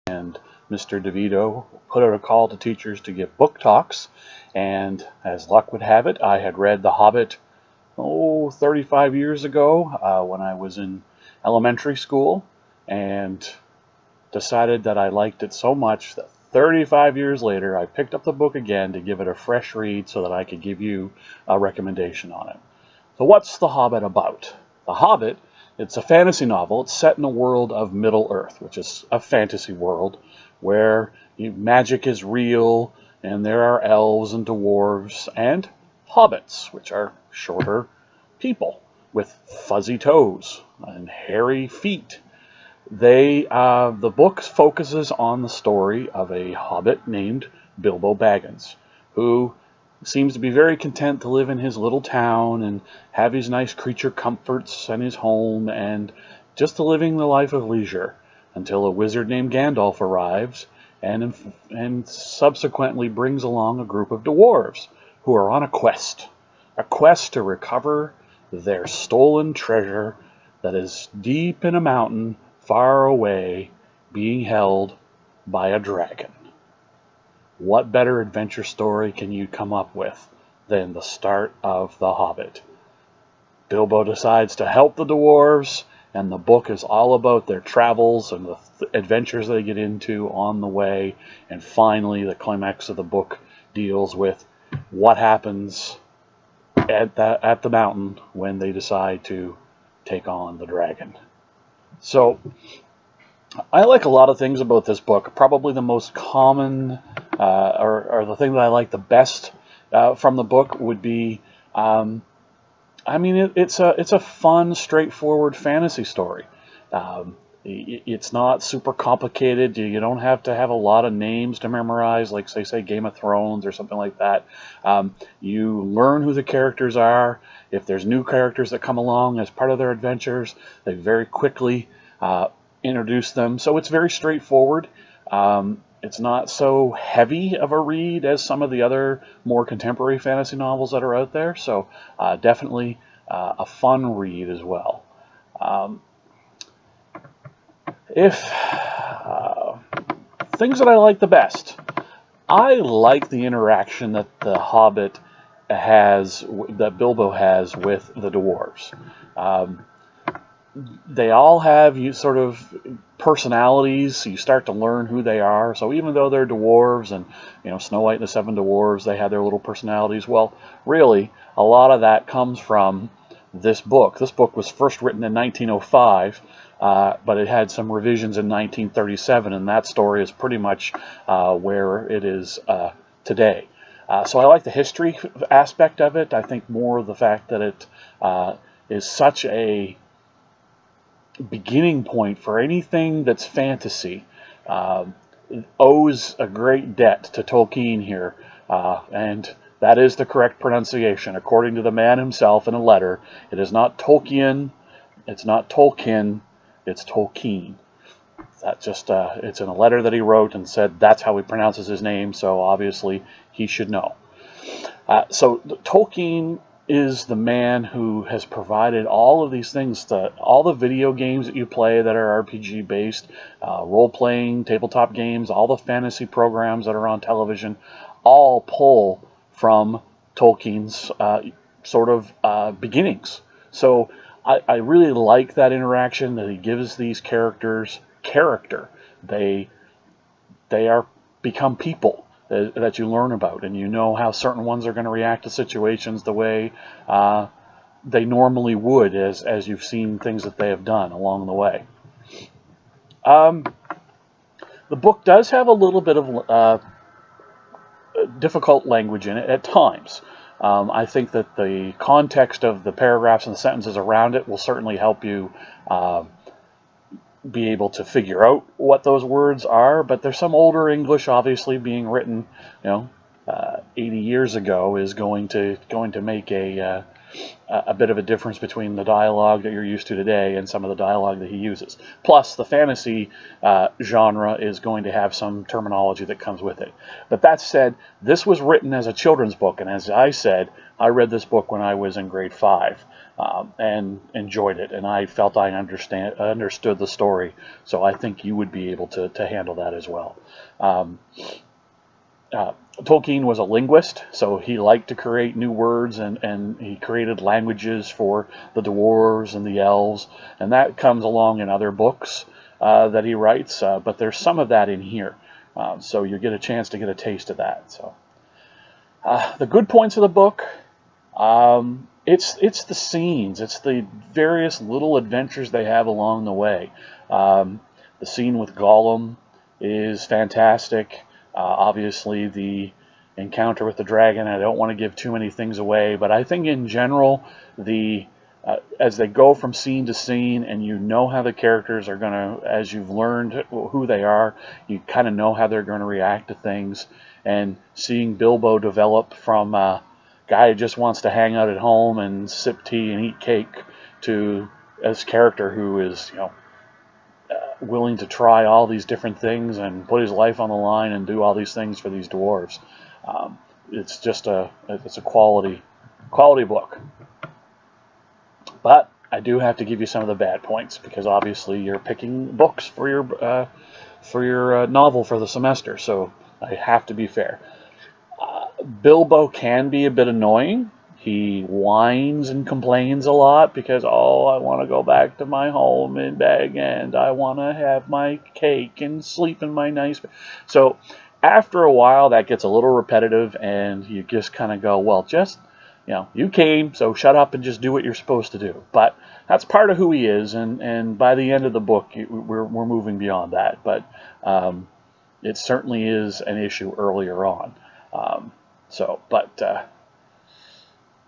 and Mr. DeVito put out a call to teachers to give book talks, and as luck would have it, I had read The Hobbit 35 years ago when I was in elementary school, and decided that I liked it so much that 35 years later I picked up the book again to give it a fresh read so that I could give you a recommendation on it. So what's The Hobbit about? The Hobbit, it's a fantasy novel. It's set in a world of Middle-earth, which is a fantasy world where magic is real, and there are elves and dwarves and hobbits, which are shorter people with fuzzy toes and hairy feet. The book focuses on the story of a hobbit named Bilbo Baggins, who seems to be very content to live in his little town and have his nice creature comforts and his home and just living the life of leisure until a wizard named Gandalf arrives and subsequently brings along a group of dwarves who are on a quest to recover their stolen treasure that is deep in a mountain far away, being held by a dragon. What better adventure story can you come up with than the start of The Hobbit? Bilbo decides to help the dwarves, and the book is all about their travels and the adventures they get into on the way, and finally the climax of the book deals with what happens at the mountain when they decide to take on the dragon. So, I like a lot of things about this book. Probably the most common, or the thing that I like the best from the book would be, it's a fun, straightforward fantasy story. It's not super complicated. You don't have to have a lot of names to memorize, like say Game of Thrones or something like that. You learn who the characters are. If there's new characters that come along as part of their adventures, they very quickly introduce them. So it's very straightforward. It's not so heavy of a read as some of the other more contemporary fantasy novels that are out there. So definitely a fun read as well. Things that I like the best. I like the interaction that the Hobbit has, that Bilbo has with the dwarves. They all have sort of personalities. You start to learn who they are. So even though they're dwarves, and Snow White and the Seven Dwarves, they have their little personalities. Well, really, a lot of that comes from this book. This book was first written in 1905. But it had some revisions in 1937, and that story is pretty much where it is today. So I like the history aspect of it. I think more of the fact that it is such a beginning point for anything that's fantasy. It owes a great debt to Tolkien here, and that is the correct pronunciation. According to the man himself in a letter, it is not Tolkien, it's not Tolkien, it's Tolkien. That just it's in a letter that he wrote and said that's how he pronounces his name, so obviously he should know. So Tolkien is the man who has provided all of these things, all the video games that you play that are RPG based, role-playing, tabletop games, all the fantasy programs that are on television, all pull from Tolkien's sort of beginnings. So I really like that interaction that he gives these characters character. They become people that you learn about, and you know how certain ones are going to react to situations the way they normally would, as you've seen things that they have done along the way. The book does have a little bit of difficult language in it at times. I think that the context of the paragraphs and the sentences around it will certainly help you be able to figure out what those words are, but there's some older English obviously being written, 80 years ago is going to make a bit of a difference between the dialogue that you're used to today and some of the dialogue that he uses. Plus, the fantasy genre is going to have some terminology that comes with it. But that said, this was written as a children's book, and as I said, I read this book when I was in grade 5. and enjoyed it, and I felt I understood the story, so I think you would be able to handle that as well. Um, Tolkien was a linguist, so he liked to create new words, and he created languages for the dwarves and the elves, and that comes along in other books that he writes, but there's some of that in here, so you get a chance to get a taste of that. So the good points of the book, it's the scenes, it's the various little adventures they have along the way. The scene with Gollum is fantastic. Obviously, the encounter with the dragon, I don't want to give too many things away, but I think in general, as they go from scene to scene, and you know how the characters are going to, as you've learned who they are, you kind of know how they're going to react to things, and seeing Bilbo develop from a guy who just wants to hang out at home and sip tea and eat cake to this character who is, willing to try all these different things and put his life on the line and do all these things for these dwarves. It's just it's a quality book. But I do have to give you some of the bad points, because obviously you're picking books for your novel for the semester, so I have to be fair. Bilbo can be a bit annoying. He whines and complains a lot because, oh, I want to go back to my home in Bag End. I want to have my cake and sleep in my nice bed. So after a while, that gets a little repetitive, and you just kind of go, well, just, you came, so shut up and just do what you're supposed to do. But that's part of who he is, and by the end of the book, we're moving beyond that. But it certainly is an issue earlier on.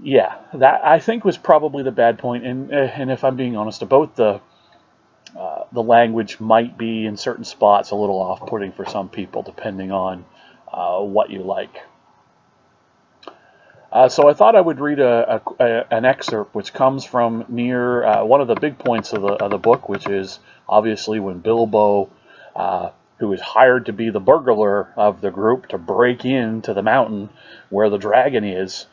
Yeah, that I think was probably the bad point, and if I'm being honest about the language might be in certain spots a little off-putting for some people, depending on what you like. So I thought I would read an excerpt which comes from near one of the big points of the book, which is obviously when Bilbo, who is hired to be the burglar of the group to break into the mountain where the dragon is.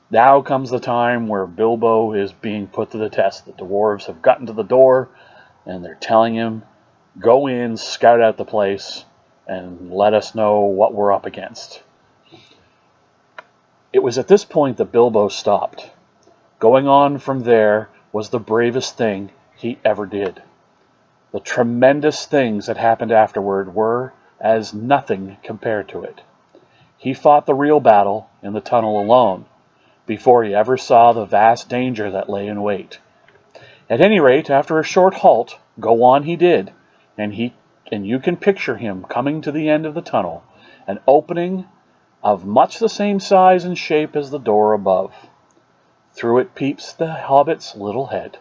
Now comes the time where Bilbo is being put to the test. The dwarves have gotten to the door, and they're telling him, go in, scout out the place, and let us know what we're up against. It was at this point that Bilbo stopped. Going on from there was the bravest thing he ever did. The tremendous things that happened afterward were as nothing compared to it. He fought the real battle in the tunnel alone, before he ever saw the vast danger that lay in wait. At any rate, after a short halt, go on he did, and you can picture him coming to the end of the tunnel, an opening of much the same size and shape as the door above. Through it peeps the hobbit's little head.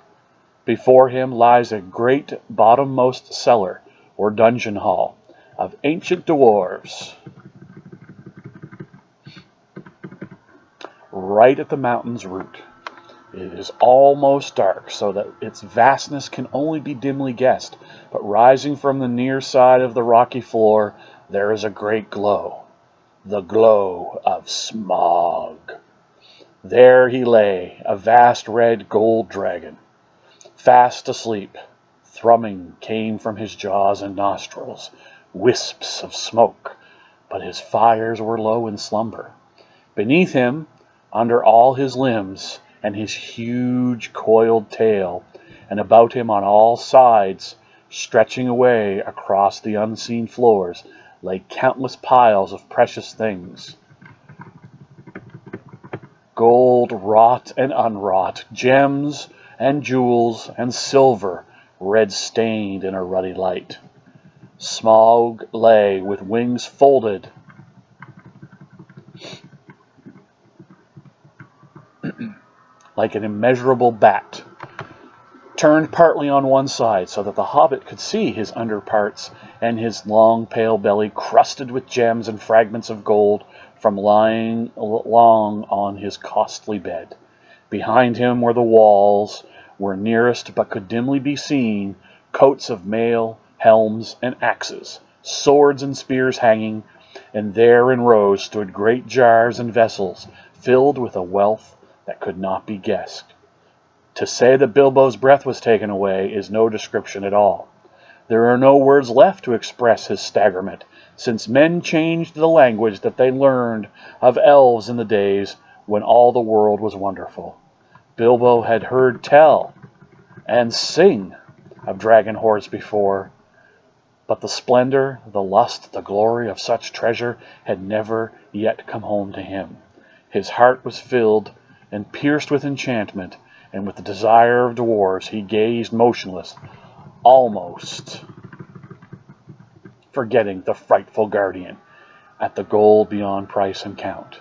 Before him lies a great bottommost cellar, or dungeon hall, of ancient dwarves, right at the mountain's root. It is almost dark, so that its vastness can only be dimly guessed, but rising from the near side of the rocky floor, there is a great glow, the glow of Smaug. There he lay, a vast red gold dragon, fast asleep. Thrumming came from his jaws and nostrils, wisps of smoke, but his fires were low in slumber. Beneath him, under all his limbs and his huge coiled tail, and about him on all sides, stretching away across the unseen floors, lay countless piles of precious things. Gold wrought and unwrought, gems and jewels and silver, red stained in a ruddy light. Smaug lay with wings folded like an immeasurable bat, turned partly on one side so that the hobbit could see his underparts and his long pale belly crusted with gems and fragments of gold from lying long on his costly bed. Behind him were the walls, where nearest but could dimly be seen coats of mail, helms, and axes, swords and spears hanging, and there in rows stood great jars and vessels filled with a wealth that could not be guessed. To say that Bilbo's breath was taken away is no description at all. There are no words left to express his staggerment, since men changed the language that they learned of elves in the days when all the world was wonderful. Bilbo had heard tell and sing of dragon hoards before, but the splendor, the lust, the glory of such treasure had never yet come home to him. His heart was filled and pierced with enchantment, and with the desire of dwarves he gazed motionless, almost forgetting the frightful guardian, at the gold beyond price and count.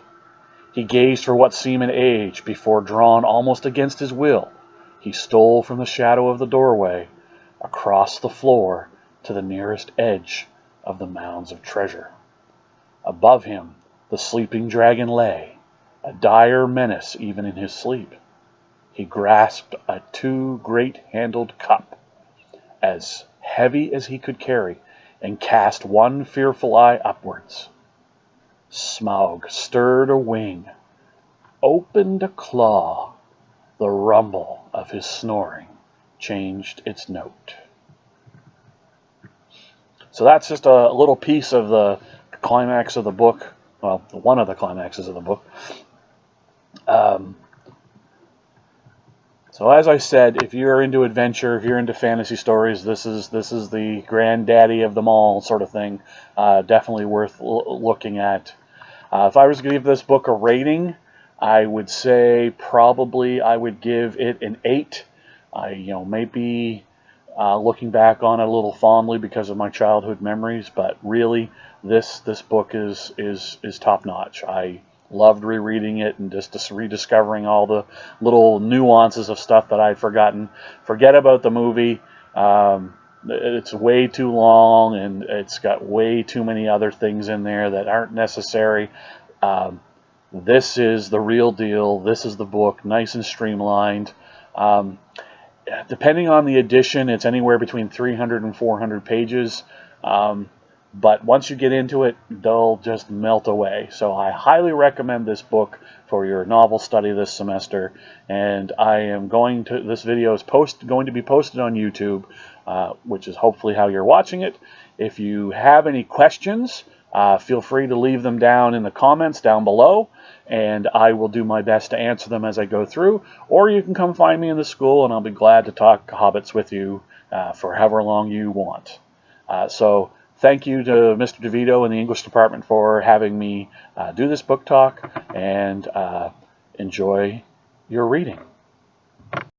He gazed for what seemed an age, before, drawn almost against his will, he stole from the shadow of the doorway, across the floor, to the nearest edge of the mounds of treasure. Above him the sleeping dragon lay, a dire menace even in his sleep. He grasped a two-great-handled cup, as heavy as he could carry, and cast one fearful eye upwards. Smaug stirred a wing, opened a claw. The rumble of his snoring changed its note. So that's just a little piece of the climax of the book. Well, one of the climaxes of the book. So as I said, if you're into adventure, if you're into fantasy stories, this is the granddaddy of them all, sort of thing. Definitely worth looking at. If I was to give this book a rating, I would say probably I would give it an 8. Maybe looking back on it a little fondly because of my childhood memories, but really, this book is top notch. I loved rereading it and just rediscovering all the little nuances of stuff that I'd forgotten. Forget about the movie. It's way too long, and it's got way too many other things in there that aren't necessary. This is the real deal. This is the book, nice and streamlined. Depending on the edition, it's anywhere between 300 and 400 pages. But once you get into it, they'll just melt away. So I highly recommend this book for your novel study this semester. And this video is going to be posted on YouTube, which is hopefully how you're watching it. If you have any questions, feel free to leave them down in the comments down below, and I will do my best to answer them as I go through. Or you can come find me in the school, and I'll be glad to talk Hobbits with you for however long you want. So thank you to Mr. DeVito in the English department for having me do this book talk, and enjoy your reading.